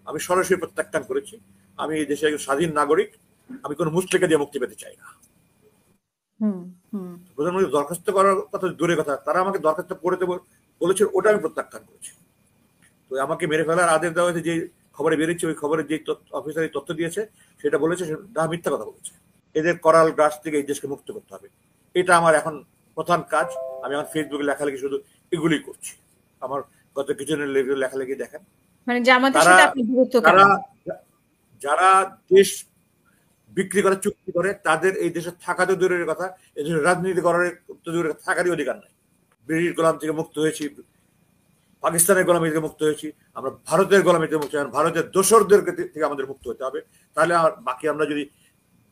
আমি সরাসরি প্রত্যাখ্যান করেছি। আমি এই দেশের একজন স্বাধীন নাগরিক, আমি কোনো মুচলেকা দিয়ে মুক্তি পেতে চাই না। প্রধানমন্ত্রী দরখাস্ত করার কথা দূরের কথা, তারা আমাকে দরখাস্ত করে দেবো বলেছে, ওটা আমি প্রত্যাখ্যান করেছি। তো আমাকে মেরে ফেলার আদেশ দেওয়া হয়েছে, যে খবরে বেরিয়েছে ওই খবরে যে অফিসার তথ্য দিয়েছে সেটা বলেছে সেটা মিথ্যা কথা বলেছে। এদের করাল গ্রাস থেকে এই দেশকে মুক্ত করতে হবে, এটা আমার এখন প্রধান কাজ। আমি আমার ফেসবুকে লেখালেখি শুধু এগুলি করছি। আমার গত কিছুদিনের লেখালেখি দেখেন, মানে জামাতের সাথে আপনি বিরক্ত কেন? যারা দেশ বিক্রি করার চুক্তি করে তাদের এই দেশে থাকা তো দূরের কথা, এই দেশে রাজনীতি করার তো দূরের থাকারই অধিকার নাই। ব্রিটিশ গোলাম থেকে মুক্ত হয়েছি, পাকিস্তানের গোলামি থেকে মুক্ত হয়েছি, আমরা ভারতের গোলামি থেকে মুক্ত হয়েছি, ভারতের দোসরদের থেকে আমাদের মুক্ত হতে হবে। তাহলে বাকি আমরা যদি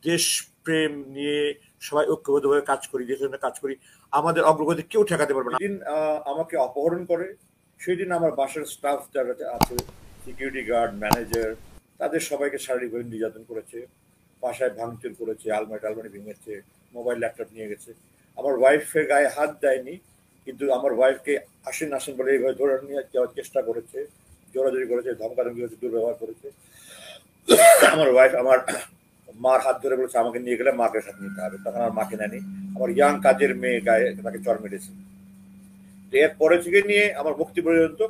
দেশ প্রেম নিয়ে সবাই ঐক্যবদ্ধভাবে কাজ করি, দেশের জন্য কাজ করি, আমাদের অগ্রগতি কেউ ঠেকাতে পারবে না। দিন আমাকে অপহরণ করে, সেই দিন আমার বাসার স্টাফ যারা আছে, সিকিউরিটি গার্ড, ম্যানেজার, তাদের সবাইকে শারীরিকভাবে নির্যাতন করেছে, বাসায় ভাঙচুর করেছে, আলমারি ভেঙেছে, মোবাইল ল্যাপটপ নিয়ে গেছে। আমার ওয়াইফের গায়ে হাত দেয়নি, কিন্তু আমার ওয়াইফকে আসেন বলে এইভাবে ধরে নিয়ে যাওয়ার চেষ্টা করেছে, জোরাজোরি করেছে, ধমকাধমকি করেছে, দুর্ব্যবহার করেছে। আমার ওয়াইফ আমার মার হাত ধরে বলেছে আমাকে নিয়ে গেলে মাকে সাথে নিতে হবে, তখন আমার মাকে নেয়নি। আমার ইয়াং কাজের মেয়ে গায়ে তাকে চড় মেরেছে। এরপরে থেকে নিয়ে আমার মুক্তি পর্যন্ত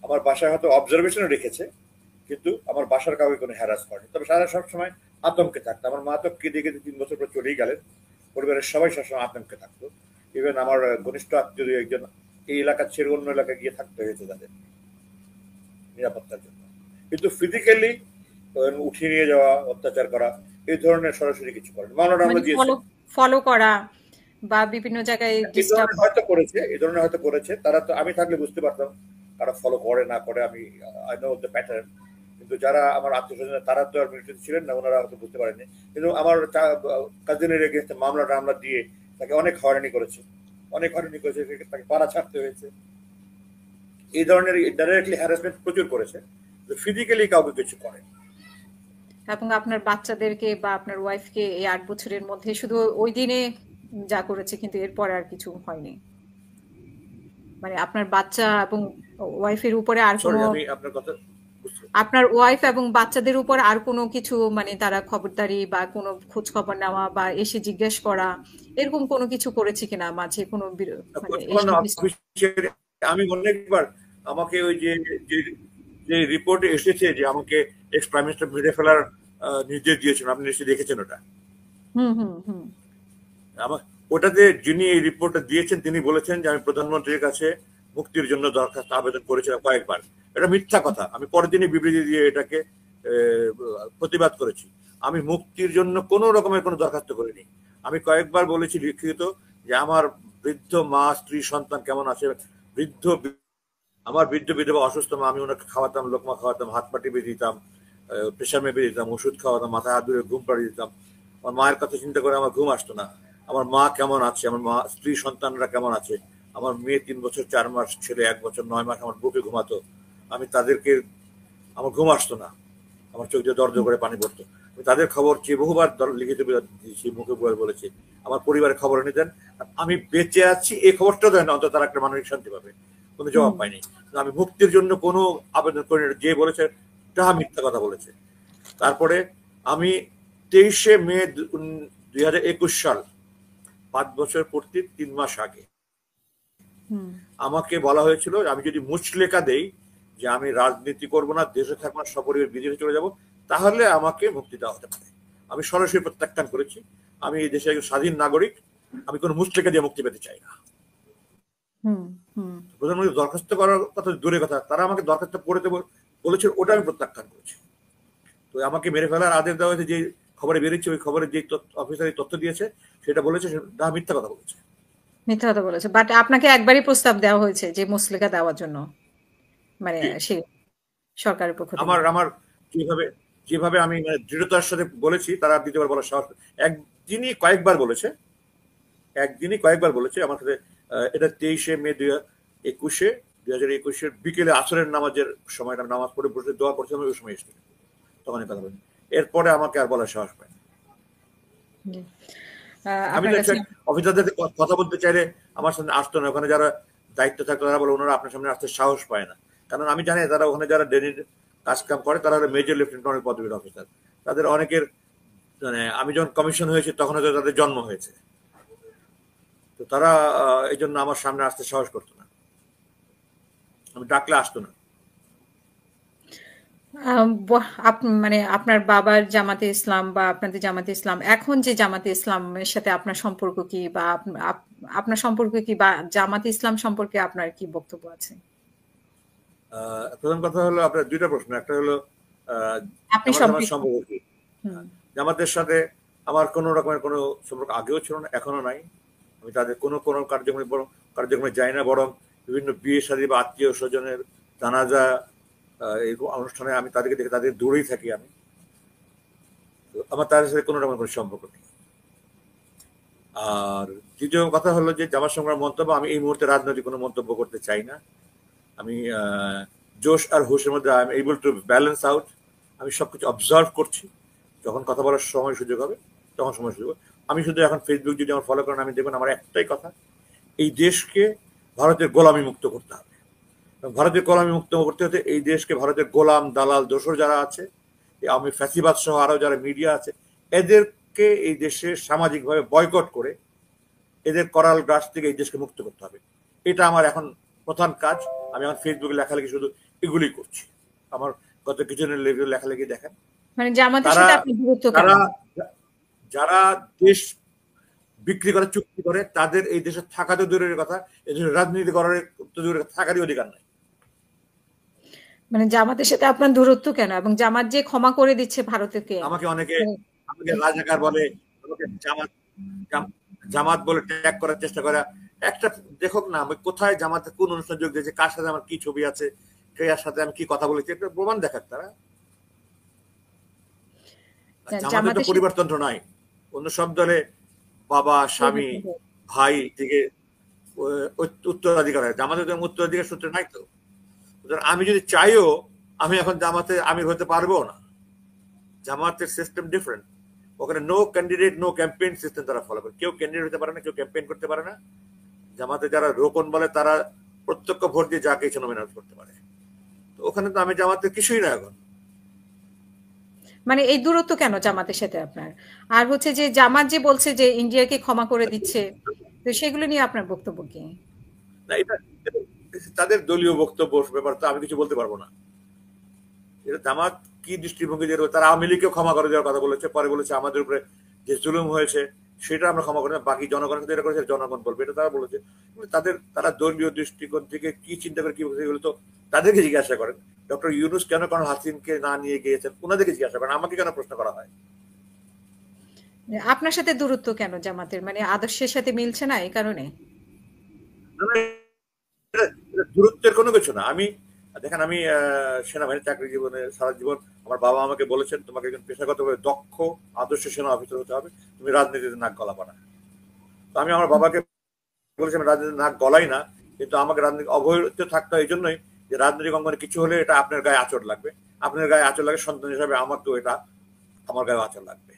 আমার বাসায় হয়তো অবজারভেশনে রেখেছে, কিন্তু আমার বাসার কাউকে কোনো হ্যারাস করেনি। তবে সারা সবসময় আতঙ্কে থাকতো। আমার মা তো কেঁদে 3 বছর পর চলেই গেলেন, পরিবারের সবাই সবসময় আতঙ্কে থাকতো। ইভেন আমার ঘনিষ্ঠ আত্মীয় একজন এই এলাকা ছেড়ে অন্য এলাকায় গিয়ে থাকতে হয়েছে তাদের নিরাপত্তার জন্য। কিন্তু ফিজিক্যালি উঠিয়ে নিয়ে যাওয়া, অত্যাচার করা, এই ধরনের সরাসরি কিছু করেন। মামলাটা আমরা দিয়েছি, ফলো করা বা বিভিন্ন জায়গায় হয়তো করেছে, এই ধরনের হয়তো করেছে। তারা তো আমি থাকলে বুঝতে পারতাম তারা ফলো করে না করে, আমি আই নো দ্য প্যাটার্ন। কিন্তু যারা আমার আত্মীয় স্বজন তারা তো আর মিলিটারিতে ছিলেন না, ওনারা হয়তো বুঝতে পারেনি। কিন্তু আমার কাজিনের এগেইনস্টে মামলাটা আমরা দিয়ে তাকে অনেক হয়রানি করেছে, তাকে পাড়া ছাড়তে হয়েছে। এই ধরনের ডাইরেক্টলি হ্যারাসমেন্ট প্রচুর করেছে, ফিজিক্যালি কাউকে কিছু করে। এবং আপনার বাচ্চাদেরকে বা আপনার ওয়াইফকে এই 8 বছরের মধ্যে শুধু ওই দিনে যা করেছে, কিন্তু এরপর আর কিছু হয়নি। মানে আপনার বাচ্চা এবং ওয়াইফের উপরে আর কোনো, আপনার ওয়াইফ এবং বাচ্চাদের উপর আর কোনো কিছু, মানে তারা খবরদারি বা কোনো খোঁজ খবর নেওয়া বা এসে জিজ্ঞেস করা, এরকম কোনো কিছু করেছে কিনা মাঝে কোনো? আমি অনেকবার আমাকে ওই যে রিপোর্টে এসেছে যে আমাকে এক্স প্রাইম মিনিস্টার মেরে ফেলার নির্দেশ দিয়েছেন, আপনি নিশ্চয়ই দেখেছেন ওটা। ওটাতে যিনি এই রিপোর্টটা দিয়েছেন তিনি বলেছেন যে আমি প্রধানমন্ত্রীর কাছে মুক্তির জন্য দরখাস্ত আবেদন করেছিলাম কয়েকবার। এটা মিথ্যা কথা। আমি পরের দিনই বিবৃতি দিয়ে এটাকে প্রতিবাদ করেছি। আমি মুক্তির জন্য কোনো রকমের কোনো দরখাস্ত করিনি। আমি কয়েকবার বলেছি লিখিত যে আমার বৃদ্ধ মা, স্ত্রী, সন্তান কেমন আছে। আমার বৃদ্ধ বিধবা অসুস্থ মা, আমি ওনাকে খাওয়াতাম, লোকমা খাওয়াতাম, হাত পা টিপে দিতাম, প্রেশার মেপে দিতাম, ওষুধ খাওয়াতাম, মাথায় হাত ধরে ঘুম পাড়িয়ে দিতাম। আমার মায়ের কথা চিন্তা করে আমার ঘুম আসতো না। আমার মা কেমন আছে, আমার মা, স্ত্রী, সন্তানরা কেমন আছে। আমার মেয়ে 3 বছর 4 মাস, ছেলে 1 বছর 9 মাস আমার বুকে ঘুমাতো। আমি তাদেরকে, আমার ঘুম আসতো না, আমার চোখ দিয়ে দরজা করে পানি পড়তো। আমি তাদের খবর চেয়ে বহুবার লিখিত দিয়েছি, মুখে বলেছি আমার পরিবারের খবর এনে দেন, আমি বেঁচে আছি এই খবরটা দেন, অন্তত তারা একটা মানসিক শান্তি পাবে। কোনো জবাব পাইনি। আমি মুক্তির জন্য কোনো আবেদন করি না। যে বলেছে তাহা মিথ্যা কথা বলেছে। তারপরে আমি 23শে মে 2021 সাল, 5 বছর পূর্তি 3 মাস আগে আমাকে বলা হয়েছিল আমি যদি মুচলেকা দেই যে আমি রাজনীতি করব না, দেশে থাকবো না, সপরিবার বিদেশে চলে যাব, তাহলে আমাকে মুক্তি দেওয়া হতে পারে। আমি সরাসরি প্রত্যাখ্যান করেছি। আমি এই দেশের একজন স্বাধীন নাগরিক, আমি কোনো মুচলেকা দিয়ে মুক্তি পেতে চাই না। প্রধানমন্ত্রী দরখাস্ত করার কথা দূরের কথা, তারা আমাকে দরখাস্ত করে দেবো বলেছে, ওটা আমি প্রত্যাখ্যান করেছি। তো আমাকে মেরে ফেলার আদেশ দেওয়া হয়েছে, যে খবরে বেরিয়েছে ওই খবরে যে অফিসার তথ্য দিয়েছে সেটা বলেছে সেটা মিথ্যা কথা বলেছে। মিথ্যা কথা বলেছে। বাট আপনাকে একবারই প্রস্তাব দেওয়া হয়েছে যে মুচলেকা দেওয়ার জন্য, মানে সেই সরকারের পক্ষ থেকে। আমার যেভাবে আমি দৃঢ়তার সাথে বলেছি, তারা দ্বিতীয়বার বলার সাহস, একদিনই কয়েকবার বলেছে আমার সাথে। এটা 23শে মে 2021 বিকেলে আসরের নামাজের সময়টা, নামাজ পড়ে বসে দোয়া করছিলাম, ওই সময় এসেছিল, তখন কথা বলি। এরপরে আমাকে আর বলার সাহস পায় না। আমি তো অফিসারদের কথা বলতে চাইলে আমার সামনে আসতো না। ওখানে যারা দায়িত্ব থাকতো তারা বলে ওনারা আপনার সামনে আসতে সাহস পায় না, কারণ আমি জানি তারা ওখানে যারা কাজ কাম করে, তারা হলো মেজর লেফটেন্যান্ট অনেক পদবীর অফিসার। তাদের অনেকের মানে আমি যখন কমিশন হয়েছি তখন হয়তো তাদের জন্ম হয়েছে, তো তারা এই জন্য আমার সামনে আসতে সাহস করতো না, আমি ডাকলে আসতো না। মানে আপনার বাবার জামাতে ইসলাম বা আপনাদের জামাতে ইসলাম, এখন যে জামাতে ইসলামের সাথে আপনার সম্পর্ক কি, বা আপনার সম্পর্ক কি, বা জামাতে ইসলাম সম্পর্কে আপনার কি বক্তব্য আছে? প্রথম কথা হলো আপনার দুইটা প্রশ্ন, একটা হলো আপনি জামাত আমার সম্পৃক্ত। সম্পর্ক কি। জামাতের সাথে আমার কোনো রকমের কোনো সম্পর্ক আগেও ছিল না, এখনো নাই। আমি তাদের কোনো কার্যক্রমে যাই না, বরং বিভিন্ন বিয়ে শাদী বা আত্মীয় স্বজনের জানাজা এই অনুষ্ঠানে আমি তাদেরকে দেখে তাদের দূরেই থাকি। আমি আমার তাদের সাথে কোনো রকমের কোনো সম্পর্ক নেই। আর দ্বিতীয় কথা হলো যে জামাত সংগ্রাম মন্তব্য, আমি এই মুহূর্তে রাজনৈতিক কোনো মন্তব্য করতে চাই না। আমি জোশ আর হুশের মধ্যে I am able to balance out. আমি সবকিছু অবজার্ভ করছি, যখন কথা বলার সময় সুযোগ হবে তখন সময় সুযোগ হবে। আমি শুধু এখন ফেসবুক যদি আমার ফলো করেন, আমি দেখবেন আমার একটাই কথা, এই দেশকে ভারতের গোলামি মুক্ত করতে হবে। ভারতের গোলামি মুক্ত করতে হতে এই দেশকে ভারতের গোলাম, দালাল, দোসর যারা আছে, আমি ফ্যাসিবাদ সহ আরো যারা মিডিয়া আছে, এদেরকে এই দেশে সামাজিকভাবে বয়কট করে এদের করাল গ্রাস থেকে এই দেশকে মুক্ত করতে হবে। এটা আমার এখন প্রধান কাজ। আমি আমার ফেসবুকে লেখালেখি শুধু এগুলি করছি। আমার গত কিছুদিনের লেখালেখি দেখেন। মানে জামাতের তারা সাথে আপনার দূরত্ব কেন? তারা যারা দেশ বিক্রি করে চুক্তি করে, তাদের এই দেশে থাকা তো দূরের কথা, এই দেশে রাজনীতি করার তো দূরের থাকারই অধিকার নাই। মানে জামাতের সাথে আপনার দূরত্ব কেন, এবং জামাত যে ক্ষমা করে দিচ্ছে ভারতকে? আমাকে আমাকে রাজাকার বলে, আমাকে জামাত বলে ট্যাগ করার চেষ্টা করে। একটা দেখুক না, আমি কোথায় জামাতে কোন অনুষ্ঠান যোগ দিয়েছে, কার সাথে আমার কি ছবি আছে, কার সাথে আমি কি কথা বলেছি, একটা প্রমাণ দেখাক তারা। জামাতের তো পরিবারতন্ত্র নাই। অন্য সব দলে বাবা, স্বামী, ভাই থেকে উত্তরাধিকার হয়, জামাতে তো উত্তরাধিকার সূত্রে নাই তো। আমি যদি চাইও আমি এখন জামাতে আমির হতে পারবো না। জামাতের সিস্টেম ডিফারেন্ট। ওখানে no candidate no campaign system তারা ফলো করে। কেউ ক্যান্ডিডেট হতে পারে না, কেউ ক্যাম্পেইন করতে পারে না। জামাতে যারা রোকন বলে তারা প্রত্যক্ষ ভোট দিয়ে যাকে ইচ্ছে নমিনেট করতে পারে। তো ওখানে তো আমি জামাতের কিছুই না এখন। মানে এই দূরত্ব কেন জামাতের সাথে আপনার? আর হচ্ছে যে জামাত যে বলছে যে ইন্ডিয়াকে ক্ষমা করে দিচ্ছে, তো সেগুলো নিয়ে আপনার বক্তব্য কি? না, এটা তাদের দলীয় বক্তব্য ব্যাপার, তো আমি কিছু বলতে পারবো না। এটা জামাত কি দৃষ্টিভঙ্গি দিয়ে, তারা আওয়ামী লীগকে ক্ষমা করে দেওয়ার কথা বলেছে, পরে বলেছে আমাদের উপরে যে জুলুম হয়েছে সেটা আমরা ক্ষমা করি না, বাকি জনগণের সাথে এটা করেছে জনগণ বলবে, এটা তারা বলেছে। তারা দলীয় দৃষ্টিকোণ থেকে কি চিন্তা করে কি বলছে এগুলো তো তাদেরকে জিজ্ঞাসা করেন। ডক্টর ইউনুস কেন হাসিনকে না নিয়ে গিয়েছেন, ওনাদেরকে জিজ্ঞাসা করেন, আমাকে কেন প্রশ্ন করা হয়? আপনার সাথে দূরত্ব কেন জামাতের? মানে আদর্শের সাথে মিলছে না এই কারণে? দূরত্বের কোনো কিছু না। আমি দেখেন, আমি সেনাবাহিনী চাকরি জীবনে সারা জীবন আমার বাবা আমাকে বলেছেন, তোমাকে একজন পেশাগতভাবে দক্ষ আদর্শ সেনা অফিসার হতে হবে, তুমি রাজনীতিতে নাক গলাবা না। তো আমি আমার বাবাকে বলেছি আমি রাজনীতিতে নাক গলাই না, কিন্তু আমাকে রাজনীতি অবহিত থাকতে হয় এই জন্যই যে রাজনৈতিক অঙ্গনে কিছু হলে এটা আপনার গায়ে আঁচড় লাগবে, আপনার গায়ে আঁচড় লাগে, সন্তান হিসাবে আমার তো এটা আমার গায়ে আঁচড় লাগবে,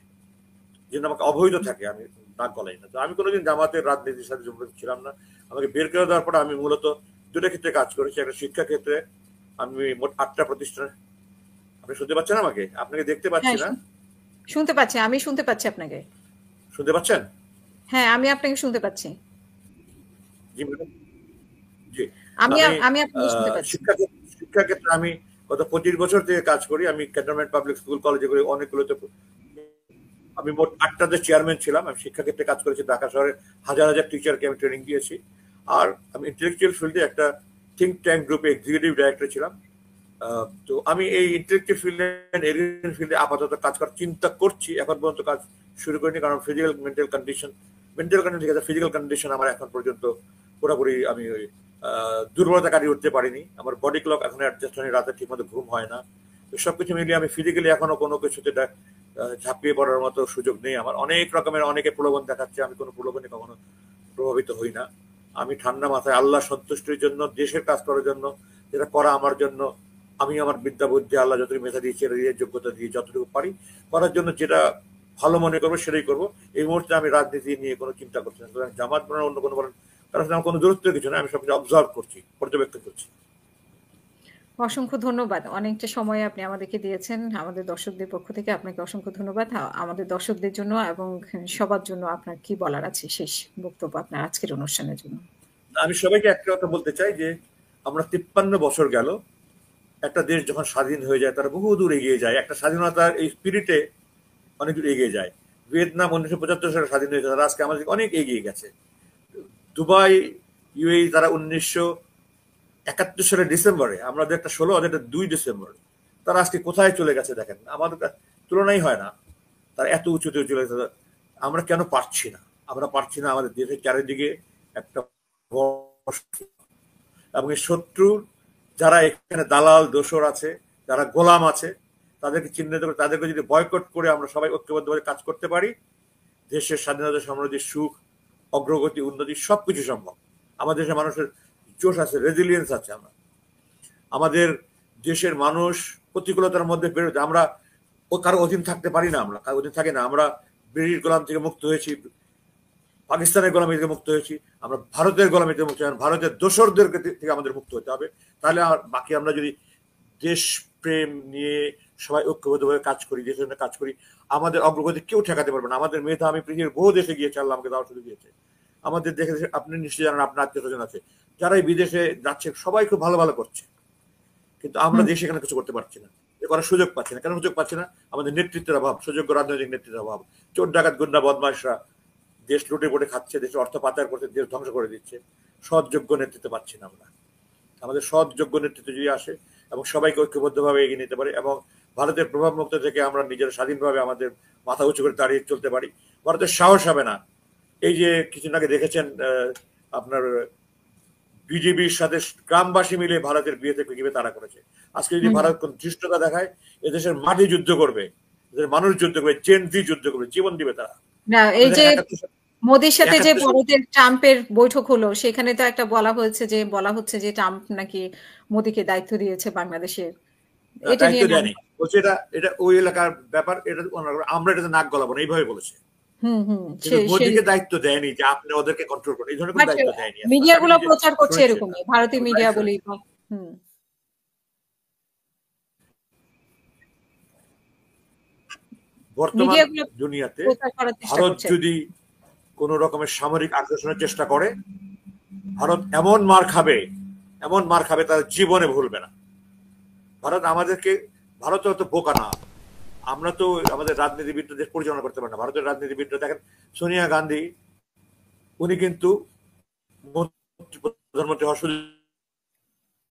যেন আমাকে অবহিত থাকে, আমি নাক গলাই না। তো আমি কোনোদিন জামাতের রাজনীতির সাথে যুক্ত ছিলাম না। আমাকে বের করে দেওয়ার পরে আমি মূলত দুটো ক্ষেত্রে কাজ করেছি। একটা শিক্ষা ক্ষেত্রে, আমি মোট 8টা প্রতিষ্ঠানে। আপনি শুনতে পাচ্ছেন আমাকে? আপনাকে দেখতে পাচ্ছি হ্যাঁ, না। শুনতে পাচ্ছি, আমি শুনতে পাচ্ছি আপনাকে। শুনতে পাচ্ছেন? হ্যাঁ, আমি আপনাকে শুনতে পাচ্ছি। জি ম্যাডাম। জি। আমি আমি আমি আপনাকে শুনতে পাচ্ছি। শিক্ষা ক্ষেত্রে আমি গত 25 বছর থেকে কাজ করি। আমি ক্যান্টনমেন্ট পাবলিক স্কুল কলেজে করি, অনেকগুলোতে আমি মোট 8টাতে চেয়ারম্যান ছিলাম। আমি শিক্ষা ক্ষেত্রে কাজ করেছি, ঢাকা শহরে হাজার হাজার টিচারকে আমি ট্রেনিং দিয়েছি। আর আমি ইন্টেলেকচুয়াল ফিল্ডে একটা থিঙ্ক ট্যাঙ্ক গ্রুপে এক্সিকিউটিভ ডাইরেক্টর ছিলাম। তো আমি এই ইন্টেলেকচুয়াল ফিল্ডে এডুকেশন ফিল্ডে আপাতত কাজ করার চিন্তা করছি, এখন পর্যন্ত কাজ শুরু করিনি, কারণ মেন্টাল কন্ডিশন ঠিক আছে, ফিজিক্যাল কন্ডিশন আমার এখন পর্যন্ত পুরোপুরি আমি ওই দুর্বলতা কাটিয়ে উঠতে পারিনি। আমার বডি ক্লক এখন অ্যাডজাস্ট হয়নি, রাতে ঠিক মতো ঘুম হয় না। তো সবকিছু মিলিয়ে আমি ফিজিক্যালি এখনো কোনো কিছুতে ঝাঁপিয়ে পড়ার মতো সুযোগ নেই আমার। অনেক রকমের অনেকে প্রলোভন দেখাচ্ছে, আমি কোনো প্রলোভনে কখনো প্রভাবিত হই না। আমি ঠান্ডা মাথায় আল্লাহ সন্তুষ্টির জন্য, দেশের কাজ করার জন্য, যেটা করা আমার জন্য, আমি আমার বিদ্যা বুদ্ধি আল্লাহ যতটুকু মেধা দিয়েছে দিয়ে যোগ্যতা দিয়ে যতটুকু পারি করার জন্য, যেটা ভালো মনে করবো সেটাই করবো। এই মুহূর্তে আমি রাজনীতি নিয়ে কোনো চিন্তা করছি না। সুতরাং জামাত বলেন অন্য কোনো বলেন, তার সাথে আমার কোনো দূরত্ব কিছু না, আমি সবকিছু অবজার্ভ করছি, পর্যবেক্ষণ করছি। অসংখ্য ধন্যবাদ। অনেকটা সময় আপনি আমাদেরকে দিয়েছেন। আমাদের দর্শকদের পক্ষ থেকে আপনাকে অসংখ্য ধন্যবাদ। আমাদের দর্শকদের জন্য এবং সবার জন্য আপনার কি বলার আছে শেষ বক্তব্য আপনার আজকের অনুষ্ঠানের জন্য? আমি সবাইকে একটা কথা বলতে চাই যে আমরা 53 বছর গেল একটা দেশ যখন স্বাধীন হয়ে যায় তারা বহু দূর এগিয়ে যায়, একটা স্বাধীনতার এই স্পিরিটে অনেক দূর এগিয়ে যায়। ভিয়েতনাম 1975 সালে স্বাধীন হয়েছে, তারা আজকে আমাদের অনেক এগিয়ে গেছে। দুবাই, ইউএই তারা 1971 সালের ডিসেম্বরে, আমাদের একটা 16, ওদের একটা 2 ডিসেম্বর, তারা আজকে কোথায় চলে গেছে দেখেন, আমাদের তুলনাই হয় না। তারা এত উঁচুতে চলে গেছে। আমরা কেন পারছি না? আমরা পারছি না। আমাদের দেশের চারিদিকে একটা এবং এই শত্রুর যারা এখানে দালাল দোসর আছে, যারা গোলাম আছে, তাদেরকে চিহ্নিত করে তাদেরকে যদি বয়কট করে আমরা সবাই ঐক্যবদ্ধভাবে কাজ করতে পারি, দেশের স্বাধীনতা, সমৃদ্ধি, সুখ, অগ্রগতি, উন্নতি সবকিছু সম্ভব। আমাদের দেশের মানুষের জোশ আছে, রেজিলিয়েন্স আছে। আমাদের দেশের মানুষ প্রতিকূলতার মধ্যে বেরোতে, আমরা ও কারো অধীন থাকতে পারি না, আমরা কারো অধীন থাকি না। আমরা ব্রিটিশ গোলাম থেকে মুক্ত হয়েছি, পাকিস্তানের গোলামি থেকে মুক্ত হয়েছি, আমরা ভারতের গোলামি থেকে মুক্ত হয়েছি, ভারতের দোসরদের থেকে আমাদের মুক্ত হতে হবে। তাহলে বাকি আমরা যদি দেশপ্রেম নিয়ে সবাই ঐক্যবদ্ধভাবে কাজ করি, দেশের জন্য কাজ করি, আমাদের অগ্রগতি কেউ ঠেকাতে পারবে না। আমাদের মেধা, আমি পৃথিবীর বহু দেশে গিয়েছি, আল্লাহ আমাকে দাওয়াত সুযোগ দিয়েছে। আমাদের দেখে আপনি নিশ্চয়ই জানেন, আপনার আত্মীয় স্বজন আছে যারা এই বিদেশে যাচ্ছে, সবাই খুব ভালো ভালো করছে, কিন্তু আমরা দেশে এখানে কিছু করতে পারছি না, করার সুযোগ পাচ্ছি না। কেন সুযোগ পাচ্ছি না? আমাদের নেতৃত্বের অভাব, সুযোগ্য রাজনৈতিক নেতৃত্বের অভাব। চোর ডাকাত গুন্ডা বদমাশরা দেশ লুটে পুটে খাচ্ছে, দেশের অর্থ পাচার করতে, দেশ ধ্বংস করে দিচ্ছে। সৎ যোগ্য নেতৃত্ব পাচ্ছি না আমরা। আমাদের সৎ যোগ্য নেতৃত্ব যদি আসে এবং সবাইকে ঐক্যবদ্ধভাবে এগিয়ে নিতে পারে এবং ভারতের প্রভাব মুক্ত থেকে আমরা নিজের স্বাধীনভাবে আমাদের মাথা উঁচু করে দাঁড়িয়ে চলতে পারি, ভারতের সাহস হবে না। এই যে কিছুদিন আগে দেখেছেন আপনার বিজেপির সাথে গ্রামবাসী মিলে ভারতের বিয়েতে কিভাবে তারা করেছে। আজকে যদি ভারত কোন ধৃষ্টতা দেখায়, এদেশের মাটি যুদ্ধ করবে, এদেশের মানুষ যুদ্ধ করবে, জেনজি যুদ্ধ করবে, জীবন দিবে তারা। না, এই যে মোদির সাথে যে ভারতের ট্রাম্পের বৈঠক হলো, সেখানে তো একটা বলা হচ্ছে যে ট্রাম্প নাকি মোদিকে দায়িত্ব দিয়েছে বাংলাদেশের। এটা নিয়ে দায়িত্ব দেয়নি, বলছে এটা ওই এলাকার ব্যাপার, এটা আমরা এটাতে নাক গলাবো না, এইভাবে বলেছে। মোদিকে দায়িত্ব দেয়নি যে আপনি ওদেরকে কন্ট্রোল করুন, এই ধরনের কোনো দায়িত্ব দেয়নি। মিডিয়াগুলো প্রচার করছে এরকমই, ভারতীয় মিডিয়া বলি। বর্তমান দুনিয়াতে ভারত যদি কোন রকমের সামরিক আগ্রাসনের চেষ্টা করে, ভারত এমন মার খাবে তার জীবনে ভুলবে না। ভারত অত বোকা না। আমরা তো আমাদের রাজনীতিবিদরা দেশ পরিচালনা করতে পারি না। ভারতের রাজনীতিবিদরা দেখেন, সোনিয়া গান্ধী উনি কিন্তু প্রধানমন্ত্রী হওয়ার সুযোগ